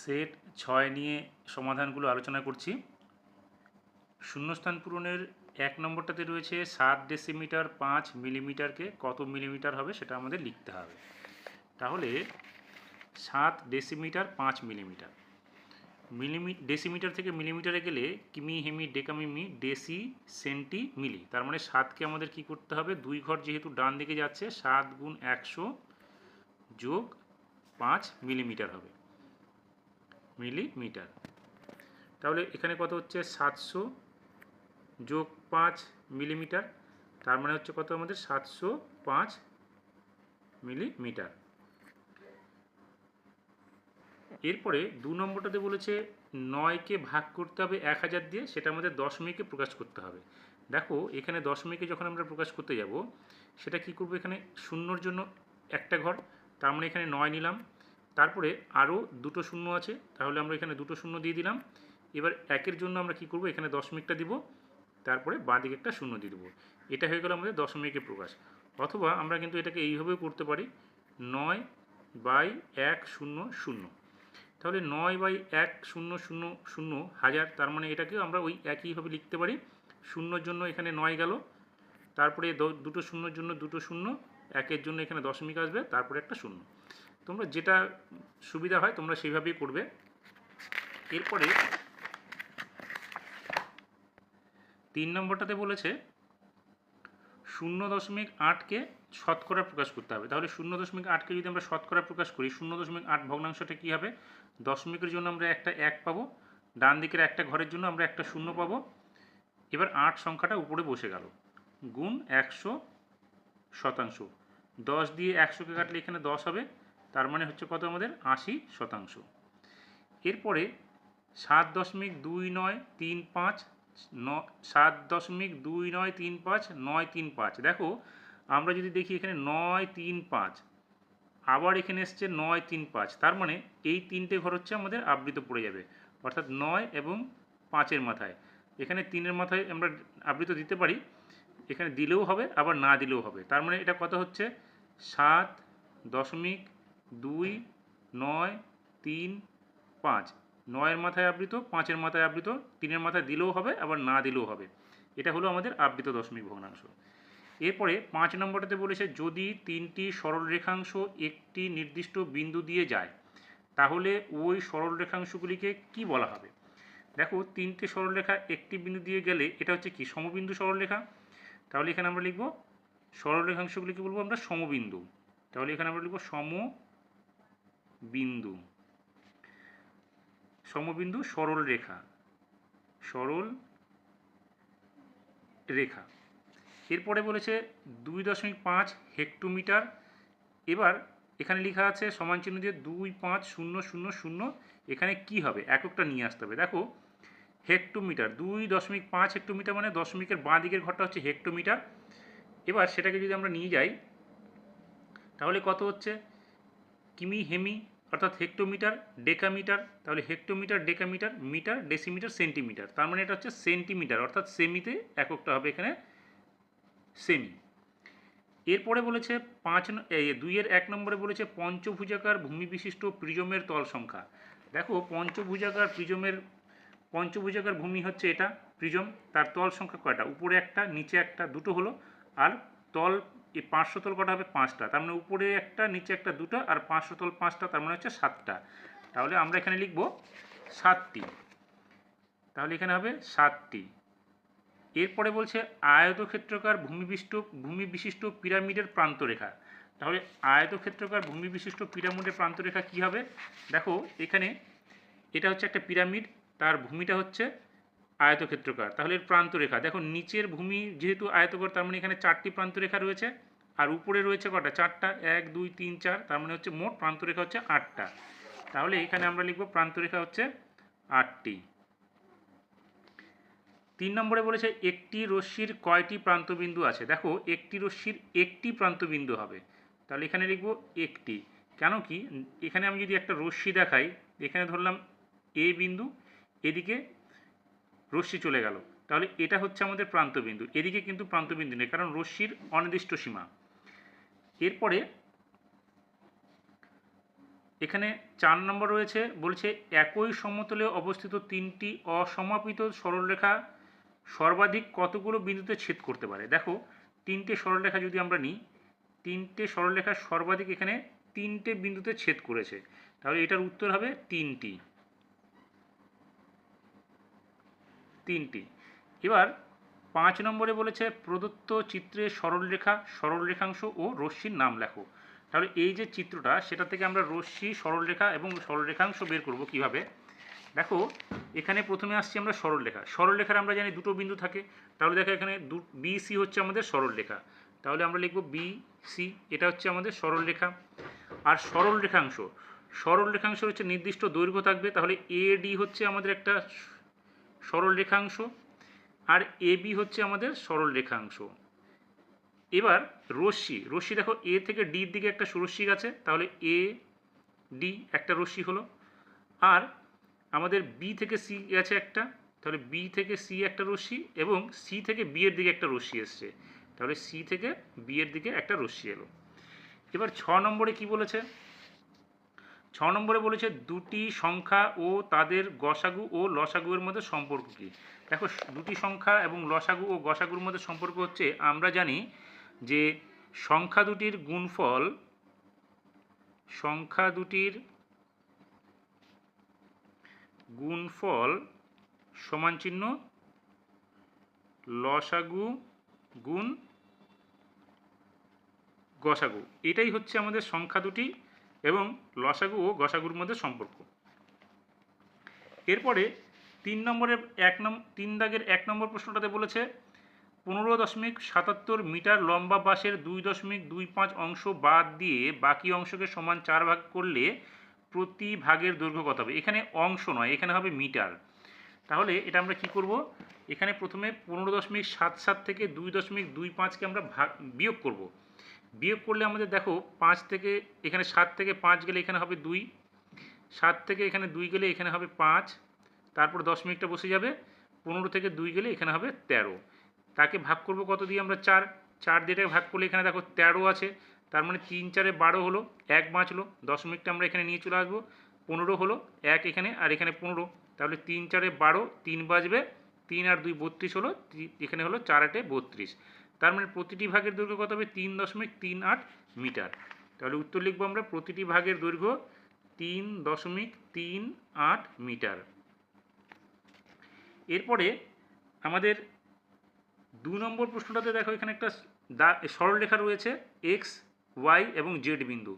Set 6 নিয়ে সমাধানগুলো আলোচনা করছি। শূন্যস্থান পূরণের 1 নম্বরটাতে রয়েছে 7 ডেসিমিটার 5 মিলিমিটারকে কত মিলিমিটার হবে সেটা আমাদের লিখতে হবে। তাহলে 7 ডেসিমিটার 5 মিলিমিটার, ডেসিমিটার থেকে মিলিমিটারে গেলে কিমি হেমি ডেকামিমি ডেসি সেন্টি মিলি, তার মানে 7কে আমাদের কি করতে হবে, 2 ঘর যেহেতু ডান দিকে যাচ্ছে 7 গুণ 100 যোগ 5 মিলিমিটার হবে, মিলিমিটার। তাহলে এখানে কত হচ্ছে 700 যোগ 5 মিলিমিটার, তার মানে হচ্ছে কত আমাদের 705 মিলিমিটার। এরপরে 2 নম্বরটাতে বলেছে 9কে ভাগ করতে হবে 1000 দিয়ে, সেটা আমাদের দশমিকে প্রকাশ করতে হবে। দেখো এখানে দশমিকে যখন আমরা প্রকাশ করতে যাব সেটা কি করব, এখানে শূন্যর জন্য একটা ঘর, তার মানে এখানে 9 নিলাম, তারপরে আরও দুটো শূন্য আছে, তাহলে আমরা এখানে দুটো শূন্য দিয়ে দিলাম। এবার একের জন্য আমরা কি করব, এখানে দশমিকটা দিব, তারপরে বাঁ দিকে একটা শূন্য দিয়ে দেবো। এটা হয়ে গেল আমাদের দশমিকে প্রকাশ। অথবা আমরা কিন্তু এটাকে এইভাবেও করতে পারি, 9/100। তাহলে 9/1000 হাজার, তার মানে এটাকেও আমরা ওই একইভাবে লিখতে পারি। শূন্যর জন্য এখানে 9 গেল, তারপরে দুটো শূন্যর জন্য দুটো শূন্য, একের জন্য এখানে দশমিক আসবে, তারপরে একটা শূন্য। তোমরা যেটা সুবিধা হয় তোমরা সেইভাবেই করবে। এরপরে 3 নম্বরটাতে বলেছে 0.8কে শতকরা প্রকাশ করতে হবে। তাহলে 0.8কে যদি আমরা শতকরা প্রকাশ করি, 0.8 ভগ্নাংশটা কী হবে, দশমিকের জন্য আমরা একটা 1 পাবো, ডান দিকের একটা ঘরের জন্য আমরা একটা শূন্য পাবো। এবার 8 সংখ্যাটা উপরে বসে গেল, গুণ 100%। 10 দিয়ে 100কে কাটলে এখানে 10 হবে, তার মানে হচ্ছে কত আমাদের 80%। এরপরে 7.2935 7.2935 দেখো আমরা যদি দেখি এখানে 935, আবার এখানে এসছে 935, তার মানে এই তিনটে ঘর হচ্ছে আমাদের আবৃত পড়ে যাবে, অর্থাৎ 9 এবং 5-এর মাথায়। এখানে 3-এর মাথায় আমরা আবৃত দিতে পারি, এখানে দিলেও হবে আবার না দিলেও হবে, তার মানে এটা কত হচ্ছে 7.2935, 9-এর মাথায় আবৃত, 5-এর মাথায় আবৃত, 3-এর মাথায় দিলেও হবে আবার না দিলেও হবে। এটা হলো আমাদের আবৃত দশমিক ভগ্নাংশ। এরপরে 5 নম্বরটাতে বলেছে যদি 3টি সরল রেখাংশ একটি নির্দিষ্ট বিন্দু দিয়ে যায় তাহলে ওই সরল রেখাংশগুলিকে কি বলা হবে। দেখো 3টে সরলরেখা একটি বিন্দু দিয়ে গেলে এটা হচ্ছে কি, সমবিন্দু সরলরেখা। তাহলে এখানে আমরা লিখব সরলরেখাংশগুলিকে বলবো আমরা সমবিন্দু। তাহলে এখানে আমরা লিখব সমবিন্দু, সমবিন্দু সরল রেখা, সরল রেখা। এরপরে বলেছে 2.5 হেক্টোমিটার। এবার এখানে লেখা আছে সমান চিহ্ন দিয়ে 25000, এখানে কি হবে এককটা নিয়ে আসতে হবে। দেখো হেক্টোমিটার, 2.5 হেক্টোমিটার মানে দশমিকের বাঁ দিকের ঘরটা হচ্ছে হেক্টোমিটার। এবার সেটাকে যদি আমরা নিয়ে যাই তাহলে কত হচ্ছে, কিমি হেমি অর্থাৎ হেক্টোমিটার ডেকামিটার, তাহলে hectometre decametre metre decimetre centimetre, তার মানে এটা হচ্ছে সেন্টিমিটার, অর্থাৎ সেমিতে এককটা হবে এখানে সেমি। এরপরে বলেছে 2-এর 1 নম্বরে বলেছে পঞ্চভুজাকার ভূমি বিশিষ্ট প্রিজমের তল সংখ্যা। দেখো পঞ্চভুজাকার ভূমি হচ্ছে এটা প্রিজম, তার তল সংখ্যা কয়টা, উপরে একটা নিচে একটা দুটো হলো, আর তল এই পার্শ্বতল কটা হবে 5টা, তার মানে উপরে একটা নিচে একটা দুটো আর পার্শ্বতল 5টা, তার মানে হচ্ছে 7টা। তাহলে আমরা এখানে লিখব 7টি, তাহলে এখানে হবে 7টি। এরপরে বলছে আয়তক্ষেত্রাকার ভূমি বিশিষ্ট পিরামিডের প্রান্তরেখা। তাহলে আয়তক্ষেত্রাকার ভূমি বিশিষ্ট পিরামিডের প্রান্তরেখা কি হবে, দেখো এখানে এটা হচ্ছে একটা পিরামিড, তার ভূমিটা হচ্ছে আয়তক্ষেত্রাকার, তাহলে এর প্রান্তরেখা দেখো নিচের ভূমি যেহেতু আয়তকার, তার মানে এখানে 4টি প্রান্তরেখা রয়েছে, আর উপরে রয়েছে কটা 4টা, 1 2 3 4, তার মানে হচ্ছে মোট প্রান্তরেখা হচ্ছে 8টা। তাহলে এখানে আমরা লিখব প্রান্তরেখা হচ্ছে 8টি। 3 নম্বরে বলেছে একটি রশ্মির কয়টি প্রান্তবিন্দু আছে। দেখো একটি রশ্মির একটি প্রান্তবিন্দু হবে, তাহলে এখানে লিখব একটি। কেন কি, এখানে আমি যদি একটা রশ্মি দেখাই, এখানে ধরলাম এ বিন্দু, এদিকে রশ্মি চলে গেল, তাহলে এটা হচ্ছে আমাদের প্রান্তবিন্দু, এদিকে কিন্তু প্রান্তবিন্দু নেই কারণ রশ্মির অনির্দিষ্ট সীমা। এরপরে এখানে 4 নম্বর রয়েছে, বলছে একই সমতলে অবস্থিত তিনটি অসমাপিত সরলরেখা সর্বাধিক কতগুলো বিন্দুতে ছেদ করতে পারে। দেখো তিনটে সরলরেখা যদি আমরা নিই, তিনটে সরলরেখা সর্বাধিক এখানে তিনটে বিন্দুতে ছেদ করেছে, তাহলে এটার উত্তর হবে তিনটি। এবার 5 নম্বরে বলেছে প্রদত্ত চিত্রে সরলরেখা, সরলরেখাংশ ও রশ্মির নাম লেখো। তাহলে এই যে চিত্রটা, সেটা থেকে আমরা রশ্মি, সরলরেখা এবং সরলরেখাংশ বের করব কিভাবে। দেখো এখানে প্রথমে আসছি আমরা সরলরেখা। সরলরেখার আমরা জানি দুটো বিন্দু থাকে, তাহলে দেখো এখানে বি সি হচ্ছে আমাদের সরলরেখা, তাহলে আমরা লিখব বি সি, এটা হচ্ছে আমাদের সরলরেখা। আর সরলরেখাংশ, সরলরেখাংশ হচ্ছে নির্দিষ্ট দৈর্ঘ্য থাকবে, তাহলে এ ডি হচ্ছে আমাদের একটা সরলরেখাংশ, আর এ বি হচ্ছে আমাদের সরলরেখাংশ। এবার রশ্মি, রশ্মি দেখো এ থেকে ডির দিকে একটা রশ্মি গেছে, তাহলে এ ডি একটা রশ্মি হলো। আর আমাদের বি থেকে সি গেছে একটা, তাহলে বি থেকে সি একটা রশ্মি, এবং সি থেকে বি এর দিকে একটা রশ্মি এসছে, তাহলে সি থেকে বি এর দিকে একটা রশ্মি এলো। এবার 6 নম্বরে কি বলেছে, 6 নম্বরে বলেছে দুটি সংখ্যা ও তাদের গসাগু ও লসাগুর মধ্যে সম্পর্ক কী। দেখো দুটি সংখ্যা এবং লসাগু ও গসাগুর মধ্যে সম্পর্ক হচ্ছে, আমরা জানি যে সংখ্যা দুটির গুণফল, সংখ্যা দুটির গুণফল সমান চিহ্ন লসাগু গুণ গসাগু, এটাই হচ্ছে আমাদের সংখ্যা দুটি এবং লসাগু ও গসাগুর মধ্যে সম্পর্ক। এরপরে 3 নম্বরের 3 দাগের 1 নম্বর প্রশ্নটাতে বলেছে 15.77 মিটার লম্বা বাঁশের 2.25 অংশ বাদ দিয়ে বাকি অংশকে সমান 4 ভাগ করলে প্রতি ভাগের দৈর্ঘ্য কত হবে। এখানে অংশ নয়, এখানে হবে মিটার। তাহলে এটা আমরা কি করব, এখানে প্রথমে 15.77 থেকে 2.25কে আমরা বিয়োগ করব। বিয়োগ করলে আমাদের দেখো 5 থেকে এখানে 7 থেকে 5 গেলে এখানে হবে 2, 7 থেকে এখানে 2 গেলে এখানে হবে 5, তারপর দশমিকটা বসে যাবে, 15 থেকে 2 গেলে এখানে হবে 13। তাকে ভাগ করব কত দিয়ে আমরা 4, 4 দিয়ে এটাকে ভাগ করলে এখানে দেখো 13 আছে, তার মানে 3 4 12 হলো, 1 বাঁচলো, দশমিকটা আমরা এখানে নিয়ে চলে আসবো, 15 হলো, 1 এখানে আর এখানে 15, তাহলে 3 4 12, 3 বাজবে, 3 আর 2 32 হলো, এখানে হলো 4 8 32, তার মানে প্রতিটি ভাগের দৈর্ঘ্য কত হবে 3.38 মিটার। তাহলে উত্তর লিখবো আমরা প্রতিটি ভাগের দৈর্ঘ্য 3.38 মিটার। এরপরে আমাদের 2 নম্বর প্রশ্নটাতে দেখো এখানে একটা সরলরেখা রয়েছে এক্স, ওয়াই এবং জেড বিন্দু।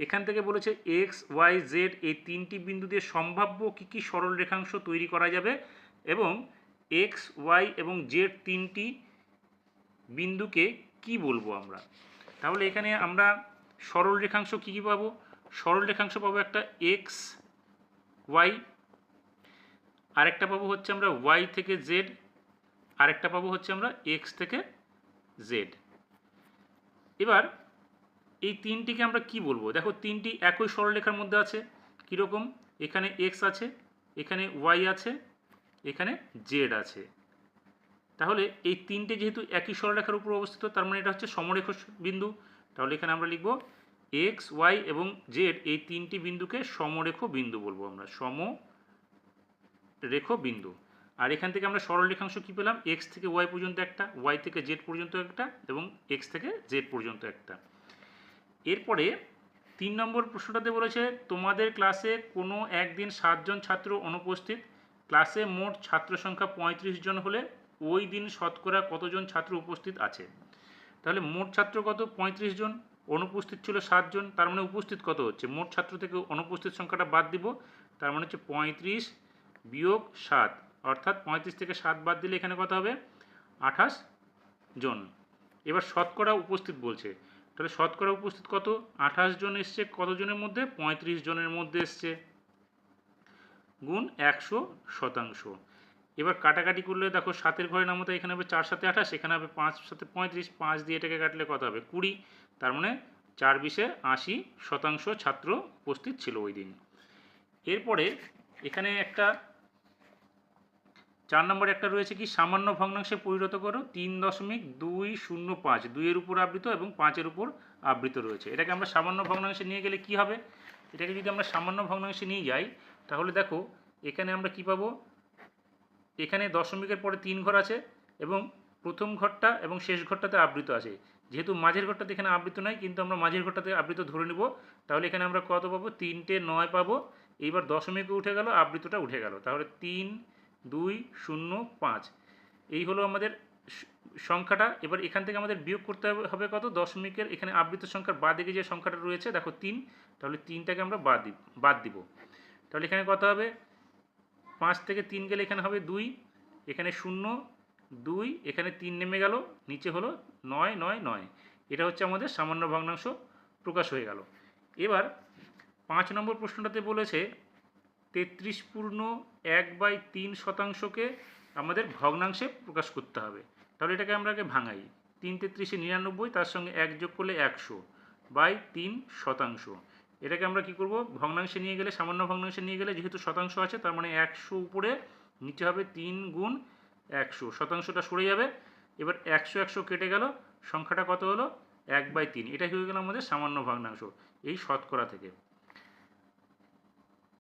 এখান থেকে বলেছে এক্স, ওয়াই, জেড এই তিনটি বিন্দু দিয়ে সম্ভাব্য কী কী সরলরেখাংশ তৈরি করা যাবে, এবং এক্স, ওয়াই এবং জেড তিনটি বিন্দুকে কি বলবো আমরা। তাহলে এখানে আমরা সরলরেখাংশ কী কী পাবো, সরলরেখাংশ পাবো একটা এক্স, ওয়াই, আরেকটা পাবো হচ্ছে আমরা ওয়াই থেকে জেড, আরেকটা পাবো হচ্ছে আমরা এক্স থেকে জেড। এবার এই তিনটিকে আমরা কি বলবো, দেখো তিনটি একই সরলরেখার মধ্যে আছে, কীরকম, এখানে এক্স আছে, এখানে ওয়াই আছে, এখানে জেড আছে। তাহলে এই তিনটে যেহেতু একই সরলরেখার উপর অবস্থিত, তার মানে এটা হচ্ছে সমরেখ বিন্দু। তাহলে এখানে আমরা লিখব এক্স, ওয়াই এবং জেড এই তিনটি বিন্দুকে সমরেখ বিন্দু বলবো আমরা, সমরেখ বিন্দু। আর এখান থেকে আমরা সরলরেখাংশ কী পেলাম, এক্স থেকে ওয়াই পর্যন্ত একটা, ওয়াই থেকে জেড পর্যন্ত একটা এবং এক্স থেকে জেড পর্যন্ত একটা। এরপরে 3 নম্বর প্রশ্নটাতে বলেছে তোমাদের ক্লাসে কোনো একদিন 7 জন ছাত্র অনুপস্থিত, ক্লাসে মোট ছাত্র সংখ্যা 35 জন হলে ওই দিন শতকরা কতজন ছাত্র উপস্থিত আছে। তাহলে মোট ছাত্র কত, 35 জন, অনুপস্থিত ছিল 7 জন, তার মানে উপস্থিত কত হচ্ছে, মোট ছাত্র থেকে অনুপস্থিত সংখ্যাটা বাদ দিব, তার মানে হচ্ছে 35 বিয়োগ 7, অর্থাৎ 35 থেকে 7 বাদ দিলে এখানে কত হবে 28 জন। এবার শতকরা উপস্থিত বলছে, তাহলে শতকরা উপস্থিত কত, 28 জন এসছে কতজনের মধ্যে, 35 জনের মধ্যে এসছে, গুণ 100%। এবার কাটাকাটি করলে দেখো 7-এর ঘরে নামতে এখানে হবে 4 7 28, এখানে হবে 5 7 35, 5 দিয়ে এটাকে কাটলে কত হবে 20, তার মানে 4 20 80% ছাত্র উপস্থিত ছিল ওই দিন। এরপরে এখানে একটা 4 নম্বরে একটা রয়েছে কি, সামান্য ভগ্নাংশে পরিণত করো 3.205, 2 এর উপর আবৃত এবং 5 এর উপর আবৃত রয়েছে। এটাকে আমরা সামান্য ভগ্নাংশে নিয়ে গেলে কি হবে, এটাকে যদি আমরা সামান্য ভগ্নাংশে নিয়ে যাই তাহলে দেখো এখানে আমরা কি পাবো, এখানে দশমিকের পরে 3 ঘর আছে এবং প্রথম ঘরটা এবং শেষ ঘরটাতে আবৃত আছে। যেহেতু মাঝের ঘরটাতে এখানে আবৃত নাই, কিন্তু আমরা মাঝের ঘরটাতে আবৃত ধরে নেব। তাহলে এখানে আমরা কত পাবো, 3টে 9 পাবো। এইবার দশমিকে উঠে গেল, আবৃতটা উঠে গেল, তাহলে 3 2 0 5 এই হলো আমাদের সংখ্যাটা। এবার এখান থেকে আমাদের বিয়োগ করতে হবে কত, দশমিকের এখানে আবৃত সংখ্যার বাঁ দিকে যে সংখ্যাটা রয়েছে দেখো 3, তাহলে 3টাকে আমরা বাদ দিব। তাহলে এখানে কত হবে, 5 থেকে 3 গেলে এখানে হবে 2, এখানে 0 2, এখানে 3 নেমে গেল, নিচে হলো 9 9 9। এটা হচ্ছে আমাদের সামান্য ভগ্নাংশ প্রকাশ হয়ে গেল। এবার 5 নম্বর প্রশ্নটাতে বলেছে 33.1/3 আমাদের ভগ্নাংশে প্রকাশ করতে হবে। তাহলে এটাকে আমরা আগে ভাঙাই, 3 33 99, তার সঙ্গে 1 যোগ করলে 100/3। এটাকে আমরা কি করব, ভগ্নাংশে নিয়ে গেলে, সামান্য ভগ্নাংশে নিয়ে গেলে যেহেতু শতাংশ আছে তার মানে 100 উপরে নিচে হবে 3 গুণ 100, শতাংশটা সরে যাবে। এবার 100 100 কেটে গেল, সংখ্যাটা কত হলো 1/3। এটাই হয়ে গেল আমাদের সামান্য ভগ্নাংশ এই শতকরা থেকে।